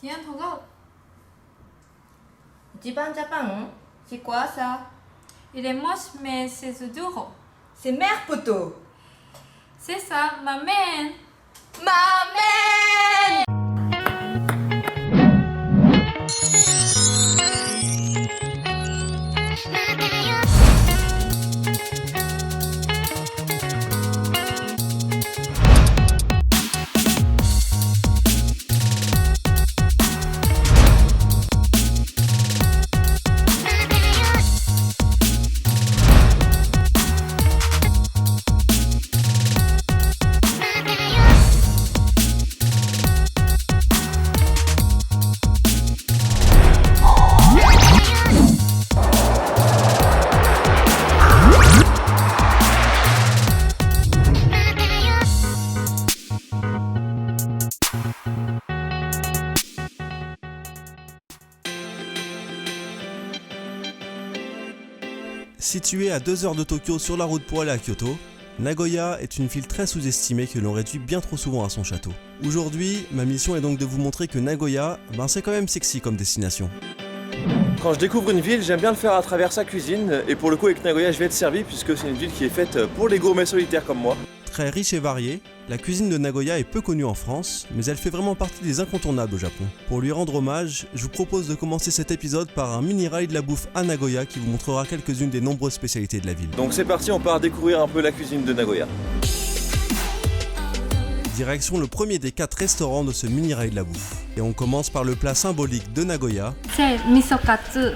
Tiens, regarde. Jiban Japan, c'est quoi ça? Il est moche, mais c'est dur. C'est mère poteau. C'est ça, ma mère. Maman! Située à 2 heures de Tokyo sur la route pour aller à Kyoto, Nagoya est une ville très sous-estimée que l'on réduit bien trop souvent à son château. Aujourd'hui, ma mission est donc de vous montrer que Nagoya, c'est quand même sexy comme destination. Quand je découvre une ville, j'aime bien le faire à travers sa cuisine, et pour le coup avec Nagoya je vais être servi puisque c'est une ville qui est faite pour les gourmets solitaires comme moi. Très riche et variée, la cuisine de Nagoya est peu connue en France, mais elle fait vraiment partie des incontournables au Japon. Pour lui rendre hommage, je vous propose de commencer cet épisode par un mini-raid de la bouffe à Nagoya qui vous montrera quelques-unes des nombreuses spécialités de la ville. Donc c'est parti, on part découvrir un peu la cuisine de Nagoya. Direction le premier des 4 restaurants de ce mini-raid de la bouffe. Et on commence par le plat symbolique de Nagoya. C'est misokatsu,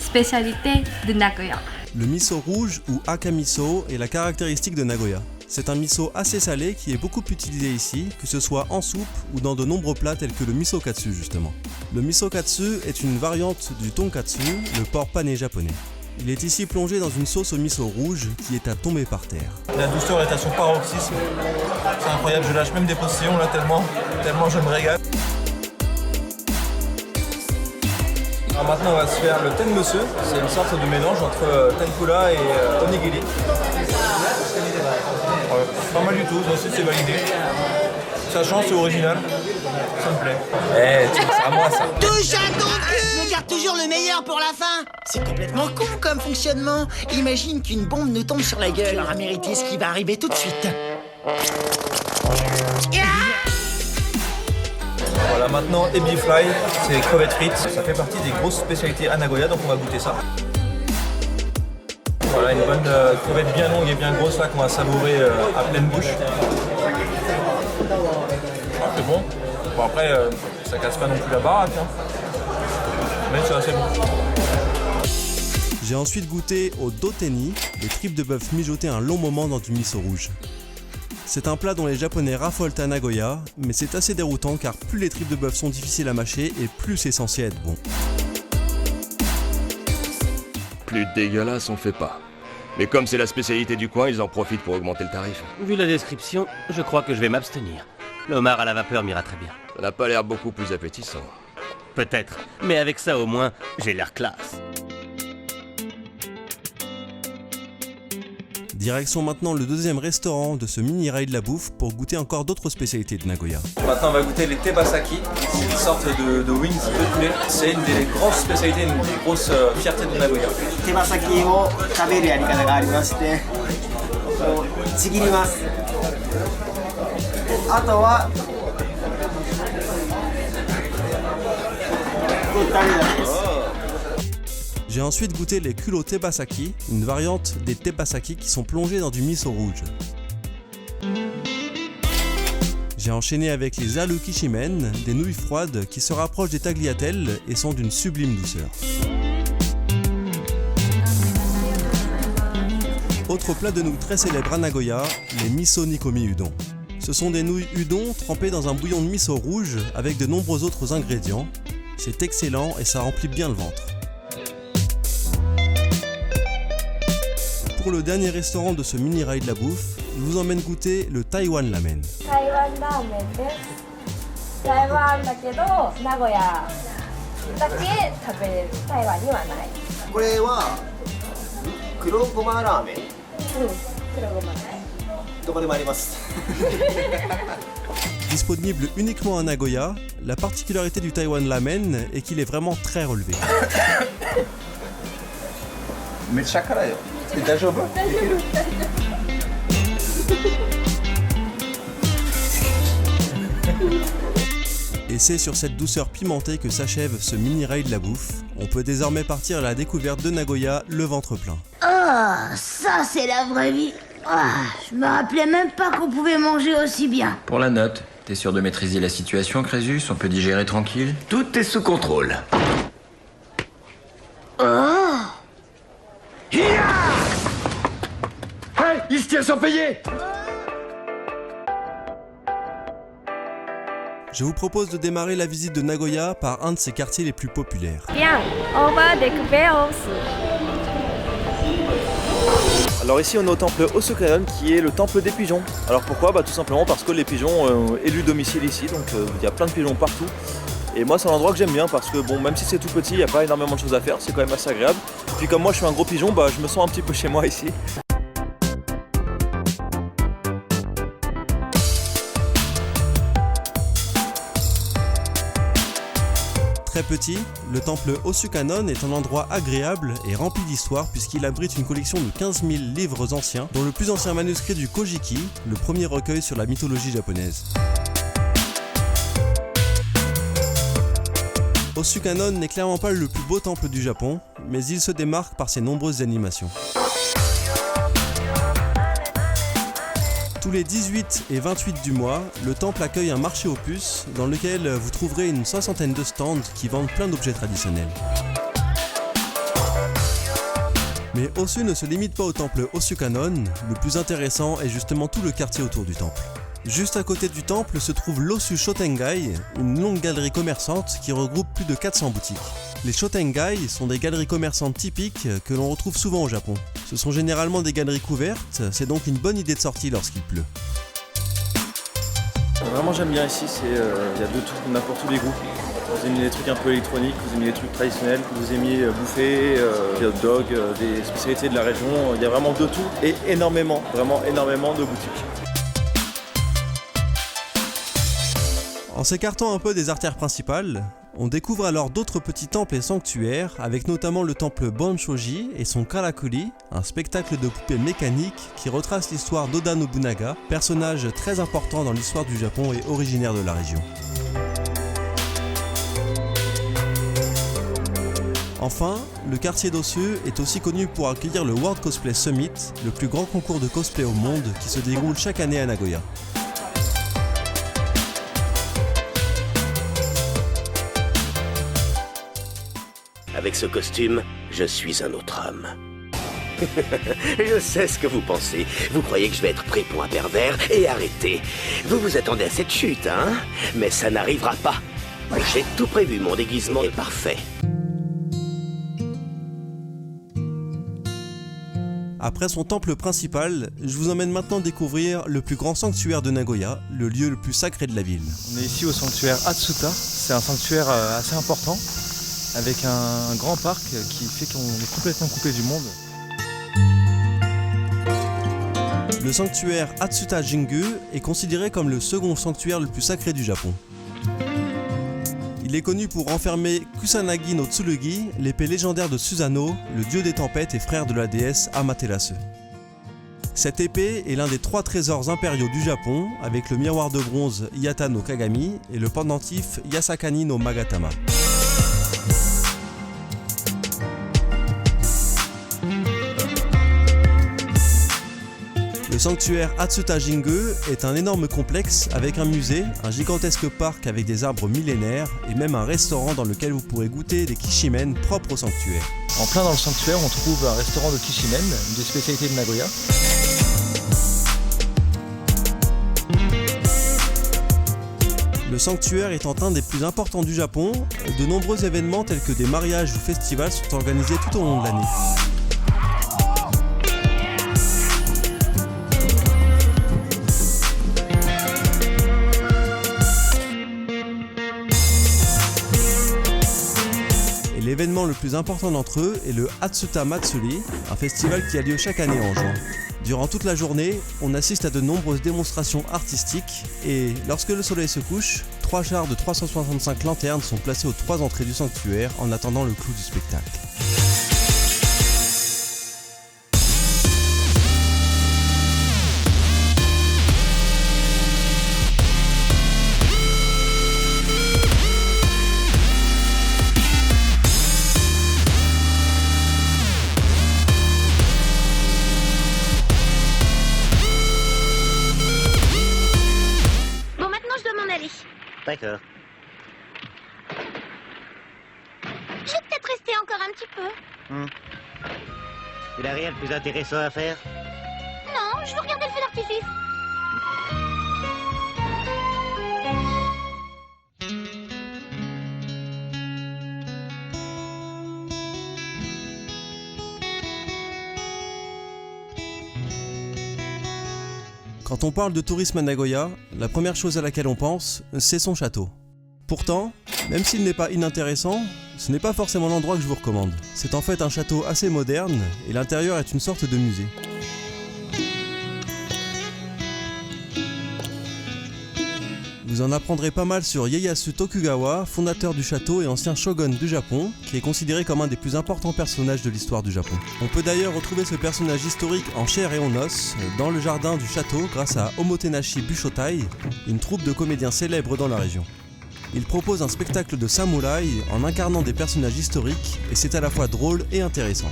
spécialité de Nagoya. Le miso rouge ou akamiso est la caractéristique de Nagoya. C'est un miso assez salé qui est beaucoup utilisé ici, que ce soit en soupe ou dans de nombreux plats tels que le misokatsu justement. Le misokatsu est une variante du tonkatsu, le porc pané japonais. Il est ici plongé dans une sauce au miso rouge qui est à tomber par terre. La douceur est à son paroxysme, c'est incroyable, je lâche même des postillons là tellement je me régale. Alors maintenant on va se faire le tenmusu, c'est une sorte de mélange entre tempura et onigiri. Pas mal du tout, ça aussi c'est validé. Sachant c'est original, ça me plaît. Tiens, c'est à moi ça. Touche à ton cul! Je me garde toujours le meilleur pour la fin. C'est complètement con comme fonctionnement. Imagine qu'une bombe nous tombe sur la gueule. Tu auras mérité ce qui va arriver tout de suite. Voilà, maintenant ebi fry, c'est les crevettes frites. Ça fait partie des grosses spécialités à Nagoya, donc on va goûter ça. Voilà, une bonne crevette bien longue et bien grosse là qu'on va savourer à pleine bouche. Ah, c'est bon. Bon après, ça casse pas non plus la baraque, hein. Mais c'est assez bon. J'ai ensuite goûté au doteni, des tripes de bœuf mijotées un long moment dans du miso rouge. C'est un plat dont les Japonais raffolent à Nagoya, mais c'est assez déroutant car plus les tripes de bœuf sont difficiles à mâcher et plus c'est censé être bon. Plus dégueulasse, on fait pas. Mais comme c'est la spécialité du coin, ils en profitent pour augmenter le tarif. Vu la description, je crois que je vais m'abstenir. Le homard à la vapeur m'ira très bien. Ça n'a pas l'air beaucoup plus appétissant. Peut-être, mais avec ça au moins, j'ai l'air classe. Direction maintenant le deuxième restaurant de ce mini-raid de la bouffe pour goûter encore d'autres spécialités de Nagoya. Maintenant on va goûter les tebasaki, c'est une sorte de wings de poulet. C'est une des grosses spécialités, une des grosses fiertés de Nagoya. 手羽先を食べるやり方がありまして、こうちぎります。あとはこれダメなんです。 J'ai ensuite goûté les kulo tebasaki, une variante des tebasaki qui sont plongés dans du miso rouge. J'ai enchaîné avec les alukishimen, des nouilles froides qui se rapprochent des tagliatelles et sont d'une sublime douceur. Autre plat de nouilles très célèbre à Nagoya, les miso nikomi udon. Ce sont des nouilles udon trempées dans un bouillon de miso rouge avec de nombreux autres ingrédients. C'est excellent et ça remplit bien le ventre. Pour le dernier restaurant de ce mini-raid de la bouffe, je vous emmène goûter le Taiwan Ramen. 台湾ラーメンです。台湾だけど名古屋だけ食べれる。台湾にはない。これは黒ごまラーメン。黒ごまない。どこでもあります。Disponible uniquement à Nagoya, la particularité du Taiwan Ramen est qu'il est vraiment très relevé. Et c'est sur cette douceur pimentée que s'achève ce mini-rail de la bouffe. On peut désormais partir à la découverte de Nagoya, le ventre plein. Oh, ça c'est la vraie vie. Ah, je me rappelais même pas qu'on pouvait manger aussi bien. Pour la note, t'es sûr de maîtriser la situation, Crésus? On peut digérer tranquille? Tout est sous contrôle. Oh, Hey, il se tient sans payer! Je vous propose de démarrer la visite de Nagoya par un de ses quartiers les plus populaires. Bien, on va découvrir aussi. Alors ici on est au temple Osukanon qui est le temple des pigeons. Alors pourquoi? Tout simplement parce que les pigeons ont élu domicile ici, donc il y a plein de pigeons partout. Et moi c'est un endroit que j'aime bien parce que bon, même si c'est tout petit, il n'y a pas énormément de choses à faire, c'est quand même assez agréable. Et puis comme moi je suis un gros pigeon, je me sens un petit peu chez moi ici. Très petit, le temple Osukanon est un endroit agréable et rempli d'histoire puisqu'il abrite une collection de 15 000 livres anciens, dont le plus ancien manuscrit du Kojiki, le premier recueil sur la mythologie japonaise. Osukanon n'est clairement pas le plus beau temple du Japon, mais il se démarque par ses nombreuses animations. Tous les 18 et 28 du mois, le temple accueille un marché aux puces dans lequel vous trouverez une soixantaine de stands qui vendent plein d'objets traditionnels. Mais Osu ne se limite pas au temple Osukanon, le plus intéressant est justement tout le quartier autour du temple. Juste à côté du temple se trouve l'Osu Shotengai, une longue galerie commerçante qui regroupe plus de 400 boutiques. Les Shotengai sont des galeries commerçantes typiques que l'on retrouve souvent au Japon. Ce sont généralement des galeries couvertes, c'est donc une bonne idée de sortie lorsqu'il pleut. Vraiment j'aime bien ici, il y a de tout, on a pour tous les goûts. Vous aimez les trucs un peu électroniques, vous aimez les trucs traditionnels, vous aimez bouffer, des hot dogs, des spécialités de la région, il y a vraiment de tout et énormément, vraiment énormément de boutiques. En s'écartant un peu des artères principales, on découvre alors d'autres petits temples et sanctuaires, avec notamment le temple Bonshoji et son Karakuri, un spectacle de poupées mécaniques qui retrace l'histoire d'Oda Nobunaga, personnage très important dans l'histoire du Japon et originaire de la région. Enfin, le quartier d'Osu est aussi connu pour accueillir le World Cosplay Summit, le plus grand concours de cosplay au monde qui se déroule chaque année à Nagoya. Avec ce costume, je suis un autre homme. Je sais ce que vous pensez. Vous croyez que je vais être pris pour un pervers et arrêté. Vous vous attendez à cette chute, hein? Mais ça n'arrivera pas. J'ai tout prévu, mon déguisement est parfait. Après son temple principal, je vous emmène maintenant découvrir le plus grand sanctuaire de Nagoya, le lieu le plus sacré de la ville. On est ici au sanctuaire Atsuta, c'est un sanctuaire assez important, avec un grand parc qui fait qu'on est complètement coupé du monde. Le sanctuaire Atsuta Jingu est considéré comme le second sanctuaire le plus sacré du Japon. Il est connu pour renfermer Kusanagi no Tsurugi, l'épée légendaire de Susanoo, le dieu des tempêtes et frère de la déesse Amaterasu. Cette épée est l'un des 3 trésors impériaux du Japon, avec le miroir de bronze Yata no Kagami et le pendentif Yasakani no Magatama. Le sanctuaire Atsuta Jingu est un énorme complexe avec un musée, un gigantesque parc avec des arbres millénaires et même un restaurant dans lequel vous pourrez goûter des kishimen propres au sanctuaire. En plein dans le sanctuaire, on trouve un restaurant de kishimen, une des spécialités de Nagoya. Le sanctuaire étant un des plus importants du Japon, de nombreux événements tels que des mariages ou festivals sont organisés tout au long de l'année. L'événement le plus important d'entre eux est le Atsuta Matsuri, un festival qui a lieu chaque année en juin. Durant toute la journée, on assiste à de nombreuses démonstrations artistiques et lorsque le soleil se couche, 3 chars de 365 lanternes sont placés aux 3 entrées du sanctuaire en attendant le clou du spectacle. D'accord. Je vais peut-être rester encore un petit peu. Il n'a rien de plus intéressant à faire? Non, je veux regarder le feu d'artifice. Quand on parle de tourisme à Nagoya, la première chose à laquelle on pense, c'est son château. Pourtant, même s'il n'est pas inintéressant, ce n'est pas forcément l'endroit que je vous recommande. C'est en fait un château assez moderne et l'intérieur est une sorte de musée. Vous en apprendrez pas mal sur Ieyasu Tokugawa, fondateur du château et ancien shogun du Japon, qui est considéré comme un des plus importants personnages de l'histoire du Japon. On peut d'ailleurs retrouver ce personnage historique en chair et en os dans le jardin du château grâce à Omotenashi Bushotai, une troupe de comédiens célèbres dans la région. Il propose un spectacle de samouraï en incarnant des personnages historiques et c'est à la fois drôle et intéressant.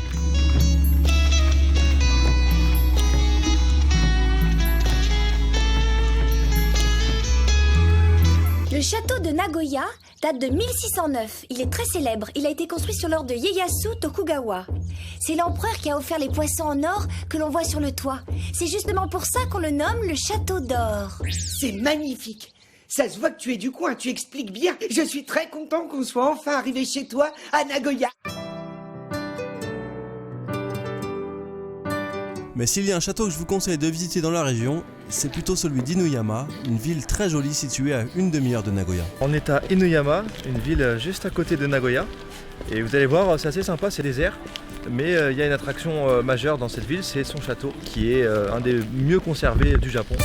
Le château de Nagoya date de 1609. Il est très célèbre. Il a été construit sur l'ordre de Ieyasu Tokugawa. C'est l'empereur qui a offert les poissons en or que l'on voit sur le toit. C'est justement pour ça qu'on le nomme le château d'or. C'est magnifique. Ça se voit que tu es du coin, tu expliques bien. Je suis très content qu'on soit enfin arrivé chez toi à Nagoya. Mais s'il y a un château que je vous conseille de visiter dans la région, c'est plutôt celui d'Inuyama, une ville très jolie située à une demi-heure de Nagoya. On est à Inuyama, une ville juste à côté de Nagoya. Et vous allez voir, c'est assez sympa, c'est désert. Mais il y a une attraction majeure dans cette ville, c'est son château, qui est un des mieux conservés du Japon.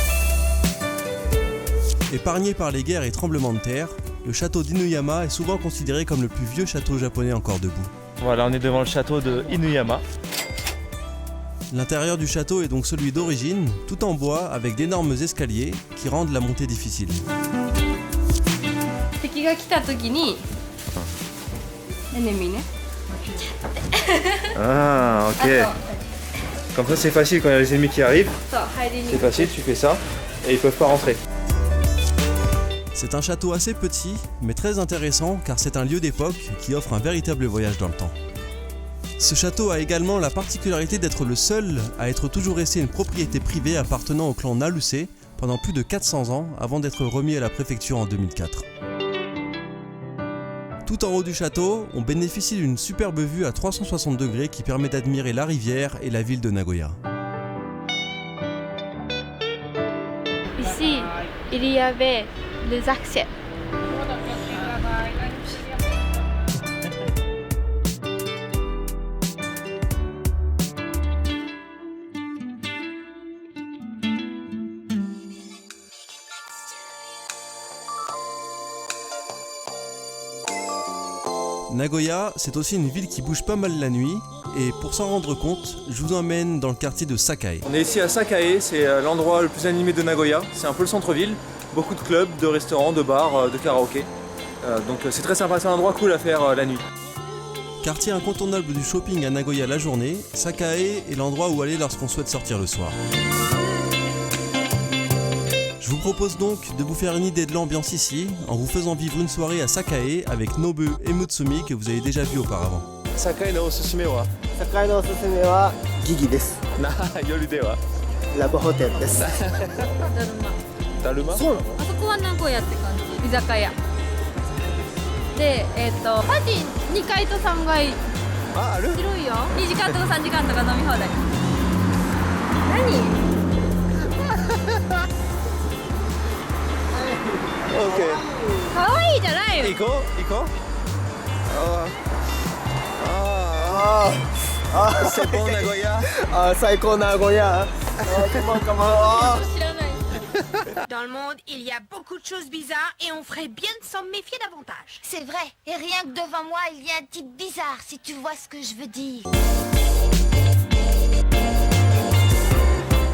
Épargné par les guerres et tremblements de terre, le château d'Inuyama est souvent considéré comme le plus vieux château japonais encore debout. Voilà, on est devant le château de Inuyama. L'intérieur du château est donc celui d'origine, tout en bois avec d'énormes escaliers qui rendent la montée difficile. Ah, ok. Comme ça c'est facile quand il y a les ennemis qui arrivent. C'est facile, tu fais ça et ils peuvent pas rentrer. C'est un château assez petit, mais très intéressant car c'est un lieu d'époque qui offre un véritable voyage dans le temps. Ce château a également la particularité d'être le seul à être toujours resté une propriété privée appartenant au clan Naluse pendant plus de 400 ans avant d'être remis à la préfecture en 2004. Tout en haut du château, on bénéficie d'une superbe vue à 360 degrés qui permet d'admirer la rivière et la ville de Nagoya. Ici, il y avait les accès. Nagoya, c'est aussi une ville qui bouge pas mal la nuit, et pour s'en rendre compte, je vous emmène dans le quartier de Sakae. On est ici à Sakae, c'est l'endroit le plus animé de Nagoya, c'est un peu le centre-ville, beaucoup de clubs, de restaurants, de bars, de karaoké, donc c'est très sympa, c'est un endroit cool à faire la nuit. Quartier incontournable du shopping à Nagoya la journée, Sakae est l'endroit où aller lorsqu'on souhaite sortir le soir. Je vous propose donc de vous faire une idée de l'ambiance ici, en vous faisant vivre une soirée à Sakae avec Nobu et Mutsumi que vous avez déjà vu auparavant. Sakae no osusume wa? Sakae no osusume wa Gigi desu. Yoru de wa? Love Hotel desu. Daruma? そう。あそこは名古屋って感じ。居酒屋。で、パティ2階と3階。ある？広いよ。2時間とか3時間とか飲み放題。何可愛いじゃないよ。行こう行こう。C'est bon Nagoya. 最高名古屋。Dans le monde, il y a beaucoup de choses bizarres et on ferait bien de s'en méfier davantage. C'est vrai. Et rien que devant moi, il y a un type bizarre, si tu vois ce que je veux dire.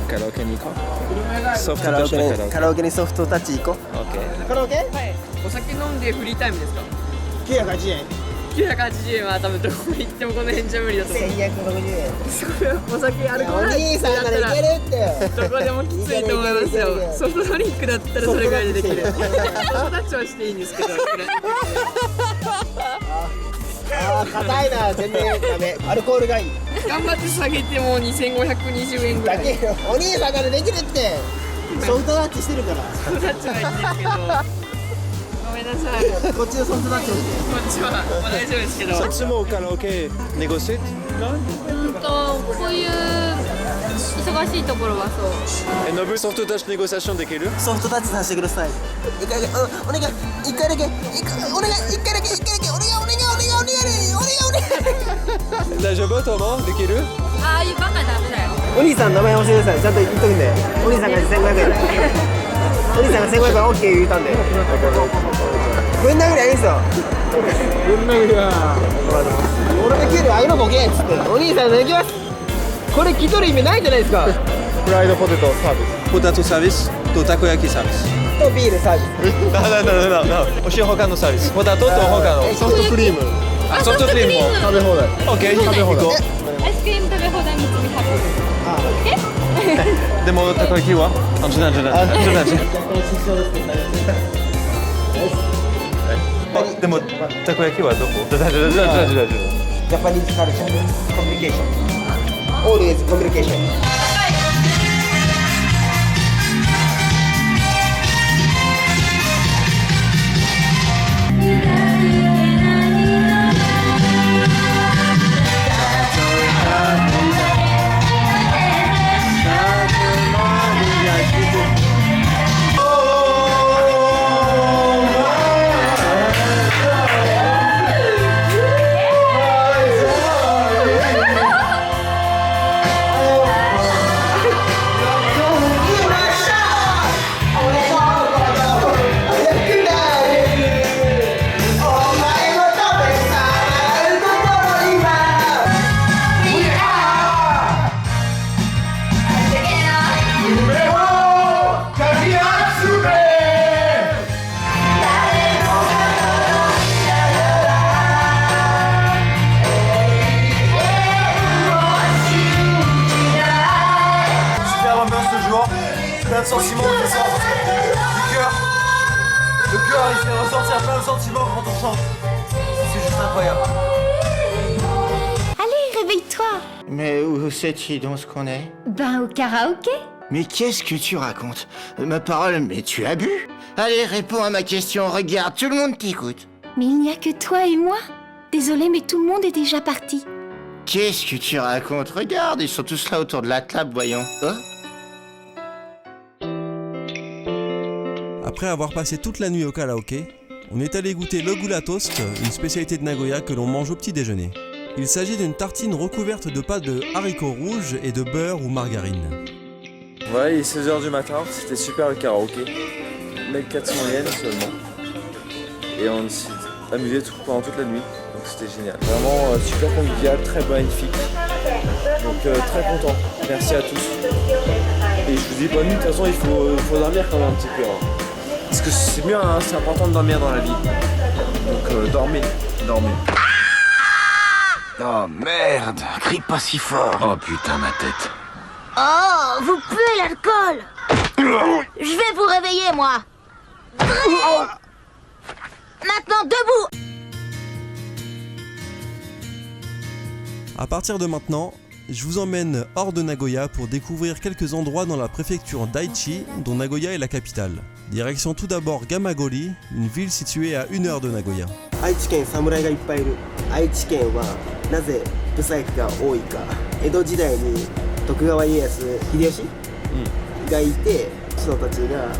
カラオケに行こう。ソフトタッチカラオケにソフトタッチ行こう。オッケー。カラオケ？はい。お酒飲んでフリータイムですか？980円。980円は多分どこ行ってもこの辺じゃ無理だと思う。1260円。すごいお酒アルコールお兄さんならいけるって。どこでもきついと思いますよ。ソフトドリンクだったらそれぐらいでできる。ソフトタッチはしていいんですけど。あー硬いな、全然ダメ。アルコールがいい。頑張って下げても2520円ぐらい。だけよ。お兄さんならできるって。ソフトタッチしてるから。ソフトタッチはいいんですけど。ごめんなさい。こっちのソフトタッチをして。こっちは大丈夫ですけど。そっちもカラオケネゴシエこういう忙しいところはそう。え、ノブソフトタッチネゴシエーションできる？ソフトタッチさせてください。一回だけ、お願い、一回だけ、お願い、一回だけ、お願い。大丈夫？トモできる？ああいうバカダメだよ。お兄さん名前教えてください。ちゃんと言っとくんで。お兄さんが1500円。お兄さんが1500円 OK 言ったんで。ぶん殴りはいいんですよ。ぶん殴りは。俺の給料あいのボケっつって。お兄さん抜きます。これ着とる意味ないじゃないですか。フライドポテトサービス。ポテトサービスとたこ焼きサービス。とビールサービス。おし他のサービス。ポテトと他の。ソフトクリーム。あ、ソフトクリームも食べ放題。オッケー、食べ放題。アイスクリーム食べ放題3つ100。でもたこ焼きは？でもたこ焼きはどこ？ジャパニーズカルチャーです。コミュニケーション。Always コミュニケーション。Plein de sentiments qui sortent du cœur. Le cœur, il fait ressortir plein de sentiments quand on chante. C'est juste incroyable. Allez, réveille-toi. Mais où c'est-il donc ce qu'on est? Ben, au karaoké. Mais qu'est-ce que tu racontes? Ma parole, mais tu as bu? Allez, réponds à ma question, regarde, tout le monde t'écoute. Mais il n'y a que toi et moi. Désolée, mais tout le monde est déjà parti. Qu'est-ce que tu racontes? Regarde, ils sont tous là autour de la table, voyons. Oh. Après avoir passé toute la nuit au karaoké, on est allé goûter le gula toast, une spécialité de Nagoya que l'on mange au petit déjeuner. Il s'agit d'une tartine recouverte de pâte de haricots rouges et de beurre ou margarine. Ouais, il est 16h du matin, c'était super le karaoké. 1400 yens seulement. Et on s'est amusé pendant toute la nuit, donc c'était génial. Vraiment super convivial, très magnifique. Donc très content. Merci à tous. Et je vous dis bonne nuit, de toute façon il faut dormir quand même un petit peu. Hein. Parce que c'est bien, hein, c'est important de dormir dans la vie. Donc dormez. Oh merde, crie pas si fort. Oh putain, ma tête. Oh, vous puez l'alcool. Je vais vous réveiller, moi. Maintenant, debout. À partir de maintenant, je vous emmène hors de Nagoya pour découvrir quelques endroits dans la préfecture d'Aichi, dont Nagoya est la capitale. Direction tout d'abord Gamagori, une ville située à 1 heure de Nagoya. 愛知県侍がいっぱいいる。愛知県はなぜブサイクが多いか。江戸時代に徳川家康秀吉、がいて、人たちが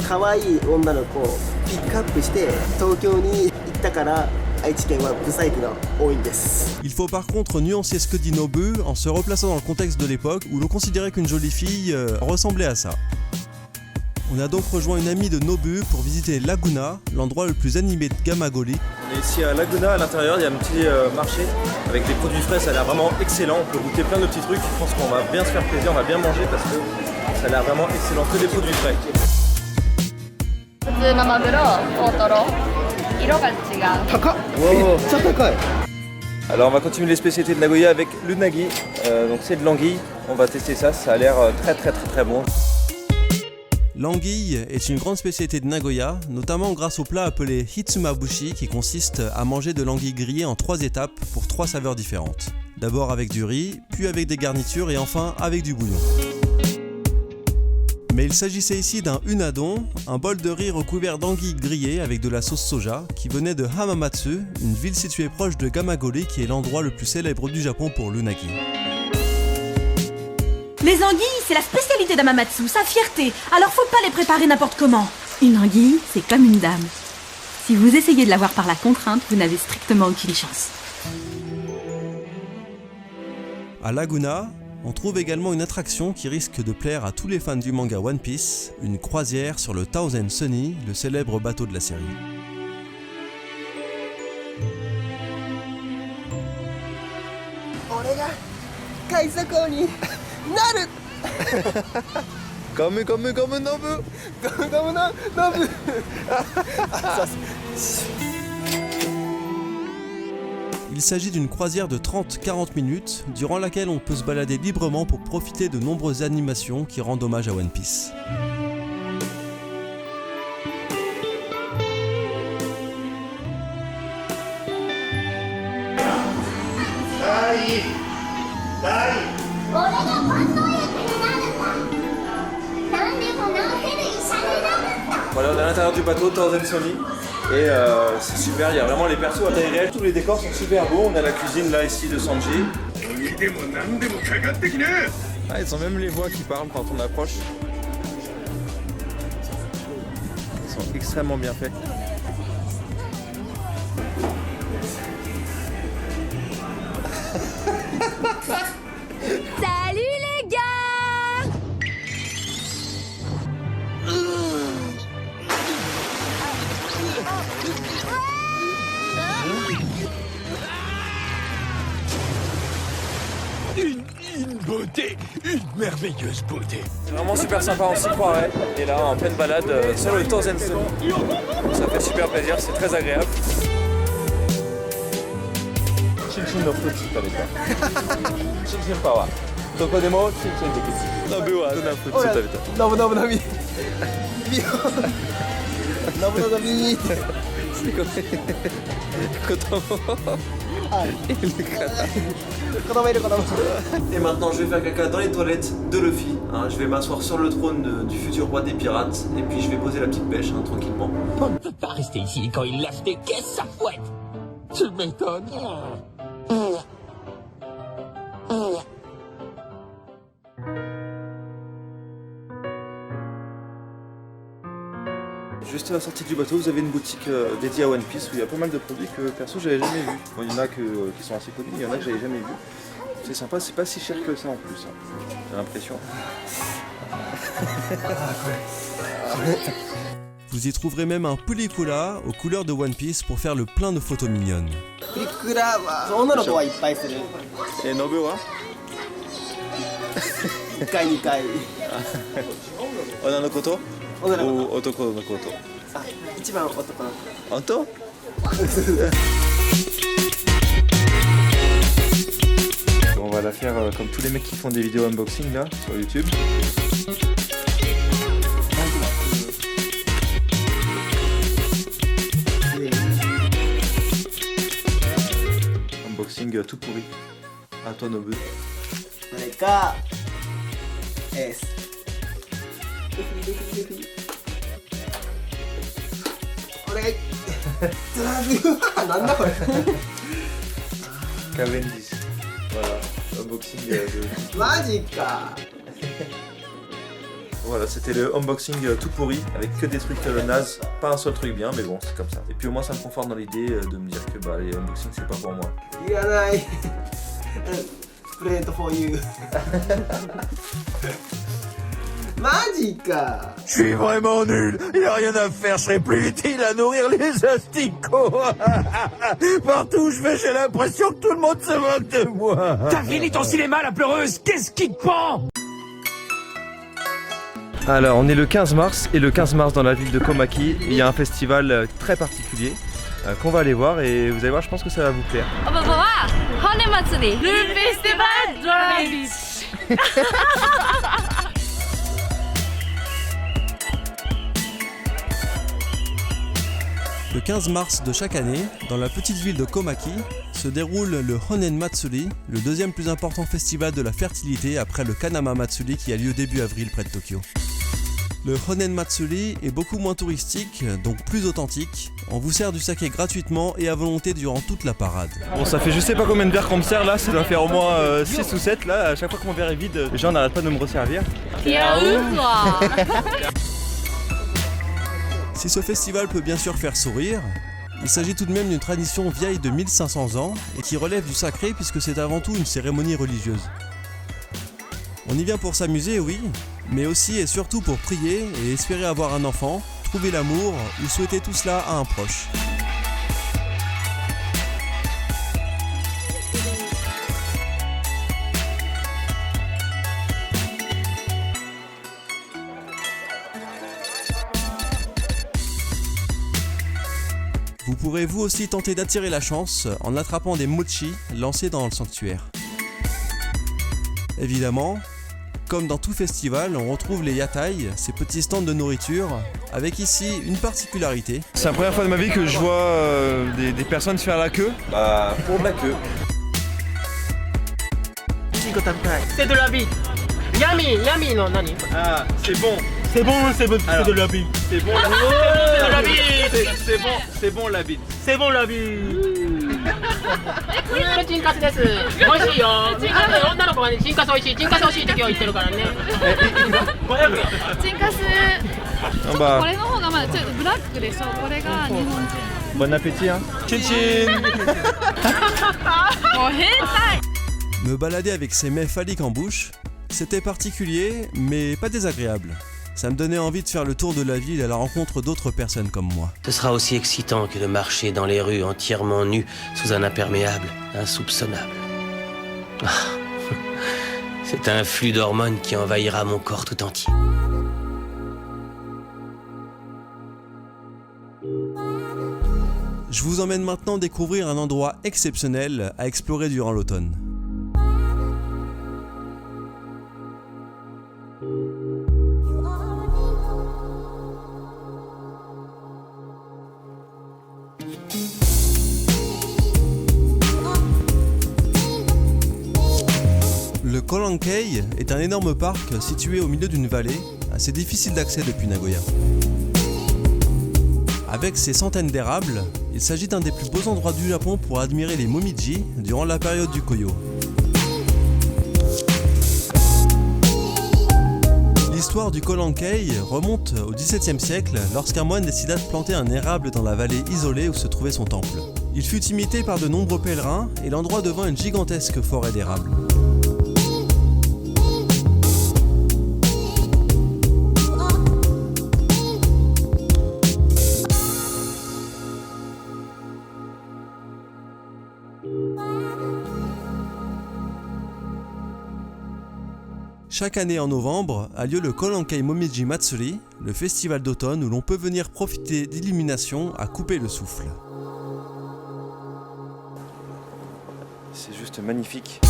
可愛い女の子をピックアップして東京に行ったから愛知県はブサイクが多いんです。 Il faut par contre nuancer ce que dit Nobu en se replaçant dans le contexte de l'époque où l'on considérait qu'une jolie fille ressemblait à ça. On a donc rejoint une amie de Nobu pour visiter Laguna, l'endroit le plus animé de Gamagoli. On est ici à Laguna, à l'intérieur il y a un petit marché avec des produits frais, ça a l'air vraiment excellent, on peut goûter plein de petits trucs, je pense qu'on va bien se faire plaisir, on va bien manger parce que ça a l'air vraiment excellent, que des produits frais. Alors on va continuer les spécialités de Nagoya avec l'unagi, donc c'est de l'anguille, on va tester ça, ça a l'air très bon. L'anguille est une grande spécialité de Nagoya, notamment grâce au plat appelé hitsumabushi qui consiste à manger de l'anguille grillée en 3 étapes pour 3 saveurs différentes. D'abord avec du riz, puis avec des garnitures et enfin avec du bouillon. Mais il s'agissait ici d'un unadon, un bol de riz recouvert d'anguilles grillées avec de la sauce soja qui venait de Hamamatsu, une ville située proche de Gamagoli qui est l'endroit le plus célèbre du Japon pour l'unagi. Les anguilles, c'est la spécialité d'Hamamatsu, sa fierté. Alors faut pas les préparer n'importe comment. Une anguille, c'est comme une dame. Si vous essayez de l'avoir par la contrainte, vous n'avez strictement aucune chance. À Laguna, on trouve également une attraction qui risque de plaire à tous les fans du manga One Piece, une croisière sur le Thousand Sunny, le célèbre bateau de la série. Il s'agit d'une croisière de 30-40 minutes, durant laquelle on peut se balader librement pour profiter de nombreuses animations qui rendent hommage à One Piece. Voilà, on est à l'intérieur du bateau Thousand Sunny et c'est super, il y a vraiment les persos à taille réelle, tous les décors sont super beaux, on a la cuisine là ici de Sanji. Ah, ils ont même les voix qui parlent quand on approche. Ils sont extrêmement bien faits. Salut les gars! Une beauté, une merveilleuse beauté. C'est vraiment super sympa, on s'y croirait. Et là, en pleine balade sur le Thousand Sunny. Ça fait super plaisir, c'est très agréable. Chinchin no futsu tabeta. Chinchin power. Doko demo chinchin dekisu. Nobu wa no futsu tabeta. Nobu nobu nobi. Nobu nobu nobi. C'est quoi? Kotomo. Et maintenant je vais faire caca dans les toilettes de Luffy, hein. Je vais m'asseoir sur le trône du futur roi des pirates et puis je vais poser la petite pêche, hein, tranquillement. On ne peut pas rester ici quand il lâche des caisses, ça fouette. Tu m'étonnes. Juste à la sortie du bateau, vous avez une boutique dédiée à One Piece où il y a pas mal de produits que perso j'avais jamais vu. Bon, il y en a qui sont assez connus, il y en a que j'avais jamais vu. C'est sympa, c'est pas si cher que ça en plus, hein. J'ai l'impression. Vous y trouverez même un pellicula aux couleurs de One Piece pour faire le plein de photos mignonnes. Et Nobu wa? 1回2回。女の子と？女の子と。男の子と。あ、一番男の子。本当？On va la faire comme tous les mecs qui font des vidéos unboxing là sur YouTube. Unboxing tout pourri. À toi Nobu. これが S。これ。なんだこれ。Cavendish. Voilà, unboxing de... マジか。Voilà, c'était le unboxing tout pourri, avec que des trucs nazes, pas un seul truc bien, mais bon, c'est comme ça. Et puis au moins ça me conforte dans l'idée de me dire que bah, les unboxings c'est pas pour moi. Yanai. Plate for you. Magica. Je suis vraiment nul. Il n'y a rien à faire. Je serais plus utile à nourrir les asticots. Partout où je vais, j'ai l'impression que tout le monde se moque de moi. T'as fini ton cinéma, la pleureuse. Qu'est-ce qui te prend? Alors, on est le 15 mars, et le 15 mars dans la ville de Komaki, il y a un festival très particulier qu'on va aller voir, et vous allez voir, je pense que ça va vous plaire. Le festival Drive. Le 15 mars de chaque année, dans la petite ville de Komaki, se déroule le Honen Matsuri, le deuxième plus important festival de la fertilité après le Kanama Matsuri qui a lieu début avril près de Tokyo. Le Honen Matsuri est beaucoup moins touristique, donc plus authentique. On vous sert du saké gratuitement et à volonté durant toute la parade. Bon, ça fait je sais pas combien de verres qu'on me sert là, ça doit faire au moins 6 ou 7 là. À chaque fois que mon verre est vide, les gens n'arrêtent pas de me resservir. Si ce festival peut bien sûr faire sourire, il s'agit tout de même d'une tradition vieille de 1500 ans et qui relève du sacré puisque c'est avant tout une cérémonie religieuse. On y vient pour s'amuser, oui, mais aussi et surtout pour prier et espérer avoir un enfant, trouver l'amour ou souhaiter tout cela à un proche. Vous pourrez vous aussi tenter d'attirer la chance en attrapant des mochi lancés dans le sanctuaire. Évidemment, comme dans tout festival, on retrouve les yatai, ces petits stands de nourriture, avec ici une particularité. C'est la première fois de ma vie que je vois des personnes faire la queue. Bah, pour de la queue. C'est de la vie. Yami no nani? Ah, c'est bon. C'est bon, c'est bon, c'est de la vie. C'est bon, c'est de la vie. C'est bon la bite. C'est bon la vie. これチンカスです。美味しいよ。女の子がね、チンカス美味しい、チンカス美味しいって今日言ってるからね。500円。チンカス。ちょっとこれの方がまだちょっとブラックでしょ。これが日本人。Bon appétit hein. Chin chin. Me balader avec ces mets phalliques en bouche, c'était particulier, mais pas désagréable. Ça me donnait envie de faire le tour de la ville à la rencontre d'autres personnes comme moi. Ce sera aussi excitant que de marcher dans les rues entièrement nu sous un imperméable insoupçonnable. Ah. C'est un flux d'hormones qui envahira mon corps tout entier. Je vous emmène maintenant découvrir un endroit exceptionnel à explorer durant l'automne. Le Korankei est un énorme parc situé au milieu d'une vallée, assez difficile d'accès depuis Nagoya. Avec ses centaines d'érables, il s'agit d'un des plus beaux endroits du Japon pour admirer les momiji durant la période du Koyo. L'histoire du Korankei remonte au XVIIe siècle lorsqu'un moine décida de planter un érable dans la vallée isolée où se trouvait son temple. Il fut imité par de nombreux pèlerins et l'endroit devint une gigantesque forêt d'érables. Chaque année en novembre a lieu le Korankei Momiji Matsuri, le festival d'automne où l'on peut venir profiter d'illuminations à couper le souffle. C'est juste magnifique.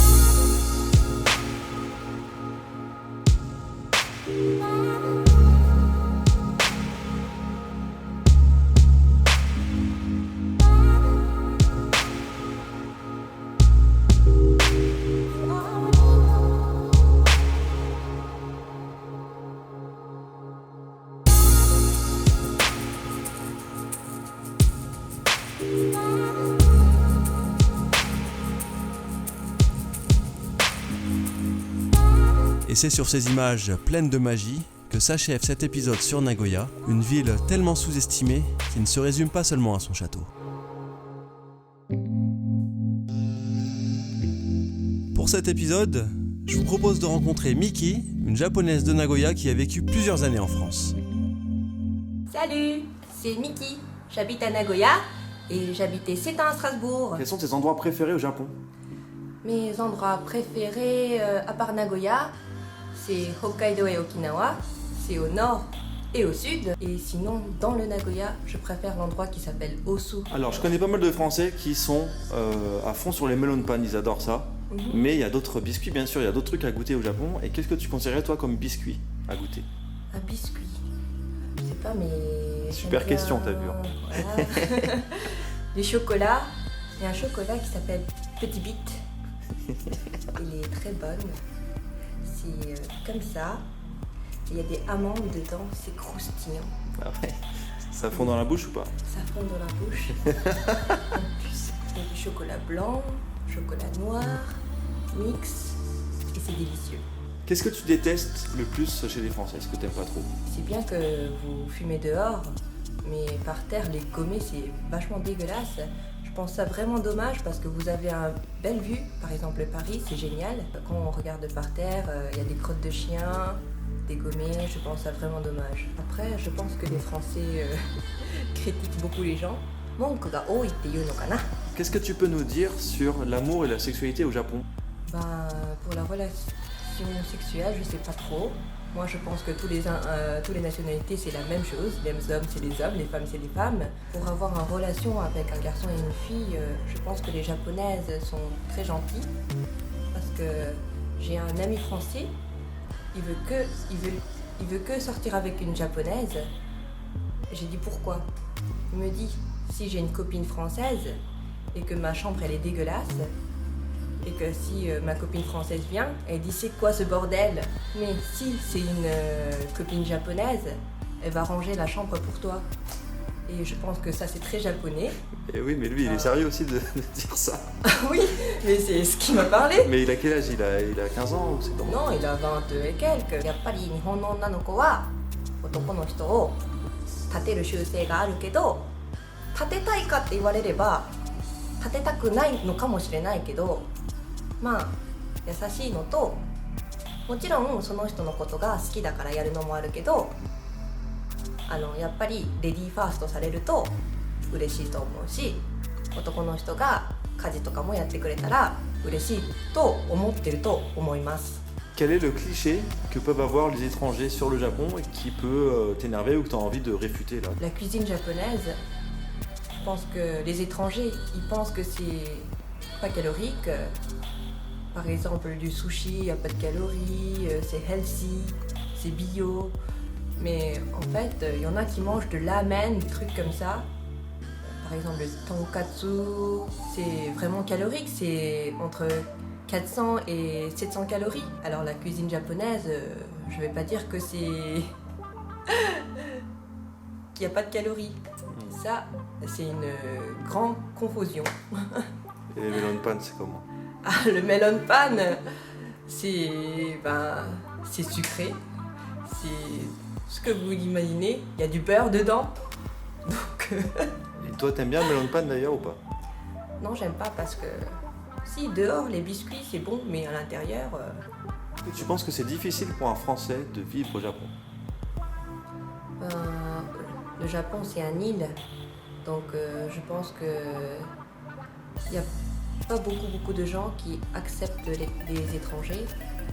Et c'est sur ces images pleines de magie que s'achève cet épisode sur Nagoya, une ville tellement sous-estimée qui ne se résume pas seulement à son château. Pour cet épisode, je vous propose de rencontrer Miki, une japonaise de Nagoya qui a vécu plusieurs années en France. Salut, c'est Miki. J'habite à Nagoya et j'habitais 7 ans à Strasbourg. Quels sont tes endroits préférés au Japon? Mes endroits préférés, à part Nagoya, c'est Hokkaido et Okinawa. C'est au nord et au sud. Et sinon, dans le Nagoya, je préfère l'endroit qui s'appelle Osu. Alors, je connais pas mal de Français qui sont à fond sur les melon pan, ils adorent ça. Mais il y a d'autres biscuits, bien sûr, il y a d'autres trucs à goûter au Japon. Et qu'est-ce que tu conseillerais, toi, comme biscuit à goûter? Un biscuit? Je sais pas, mais... Super question, t'as vu. Voilà. Les chocolats. Il y a un chocolat qui s'appelle Petit Bit. Il est très bon. C'est comme ça. Il y a des amandes dedans, c'est croustillant. Ah ouais. Ça fond dans la bouche ou pas? Ça fond dans la bouche. En plus, il y a du chocolat blanc, chocolat noir, mix, et c'est délicieux. Qu'est-ce que tu détestes le plus chez les Français? Est-ce que t'aimes pas trop? C'est bien que vous fumez dehors, mais par terre, les gommer, c'est vachement dégueulasse. Je pense ça vraiment dommage parce que vous avez une belle vue. Par exemple, Paris, c'est génial. Quand on regarde par terre, il y a des crottes de chiens, des gommets, je pense ça vraiment dommage. Après, je pense que les Français critiquent beaucoup les gens. Qu'est-ce que tu peux nous dire sur l'amour et la sexualité au Japon? Pour la relation sexuelle, je sais pas trop. Moi, je pense que toutes les nationalités, c'est la même chose. Les hommes, c'est les hommes, les femmes, c'est les femmes. Pour avoir une relation avec un garçon et une fille, je pense que les Japonaises sont très gentilles. Parce que j'ai un ami français, il veut que sortir avec une Japonaise. J'ai dit pourquoi? Il me dit, si j'ai une copine française et que ma chambre elle est dégueulasse, et que si ma copine française vient, elle dit c'est quoi ce bordel? Mais si c'est une copine japonaise, elle va ranger la chambre pour toi. Et je pense que ça c'est très japonais. Et oui, mais lui il est sérieux aussi de dire ça. Oui, mais c'est ce qu'il m'a parlé. Mais il a quel âge? Il a 15 ans ou c'est comment? Non, il a 20 et quelques. やっぱり日本の女の子は男の人を立てる習性があるけど、立てたいかって言われれば立てたくないのかもしれないけど、まあ優しいのと、もちろんその人のことが好きだからやるのもあるけど、やっぱりレディーファーストされると嬉しいと思うし、男の人が家事とかもやってくれたら嬉しいと思ってると思います。Quel est le cliché que peuvent avoir les étrangers sur le Japon et qui peut t'énerver ou que tu as envie de réfuter là? La cuisine japonaise, je pense que les étrangers, ils pensent que c'est pas calorique. Par exemple, du sushi, il n'y a pas de calories, c'est healthy, c'est bio. Mais en fait, il y en a qui mangent de ramen, des trucs comme ça. Par exemple, le tonkatsu, c'est vraiment calorique, c'est entre 400 et 700 calories. Alors la cuisine japonaise, je vais pas dire que c'est... qu'il n'y a pas de calories. Ça, c'est une grande confusion. Et les melon pan, c'est comment? Ah, le melon pan, c'est sucré. C'est ce que vous imaginez. Il y a du beurre dedans. Donc... Et toi, t'aimes bien le melon pan d'ailleurs ou pas? Non, j'aime pas parce que... Si, dehors, les biscuits, c'est bon, mais à l'intérieur... Tu penses que c'est difficile pour un Français de vivre au Japon? Le Japon, c'est un île. Donc, je pense que... Il n'y a pas beaucoup de gens qui acceptent les étrangers.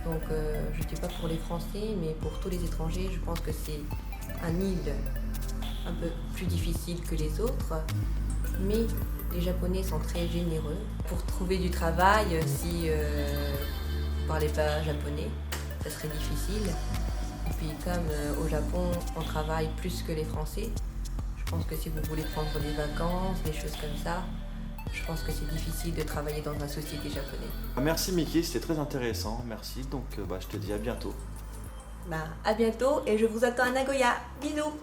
Donc, je ne dis pas pour les Français, mais pour tous les étrangers, je pense que c'est un île un peu plus difficile que les autres. Mais les Japonais sont très généreux. Pour trouver du travail, si vous ne parlez pas japonais, ça serait difficile. Et puis comme au Japon, on travaille plus que les Français, je pense que si vous voulez prendre des vacances, des choses comme ça, je pense que c'est difficile de travailler dans une société japonaise. Merci Miki, c'était très intéressant, merci. Donc je te dis à bientôt. À bientôt et je vous attends à Nagoya. Bisous.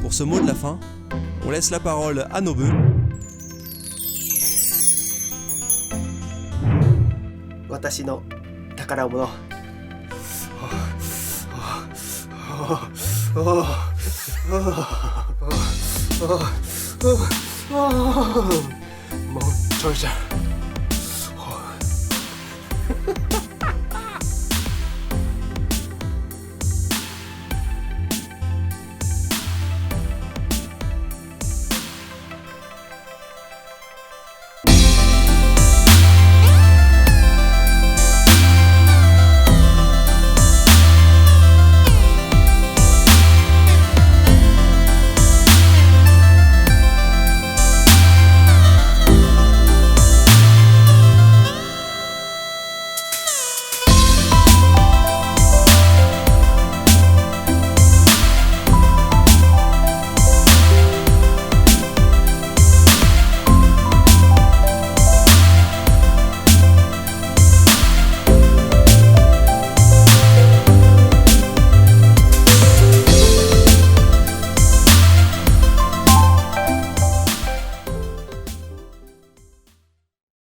Pour ce mot de la fin, on laisse la parole à Nobu. Watashi no takaramono, 멈춰자.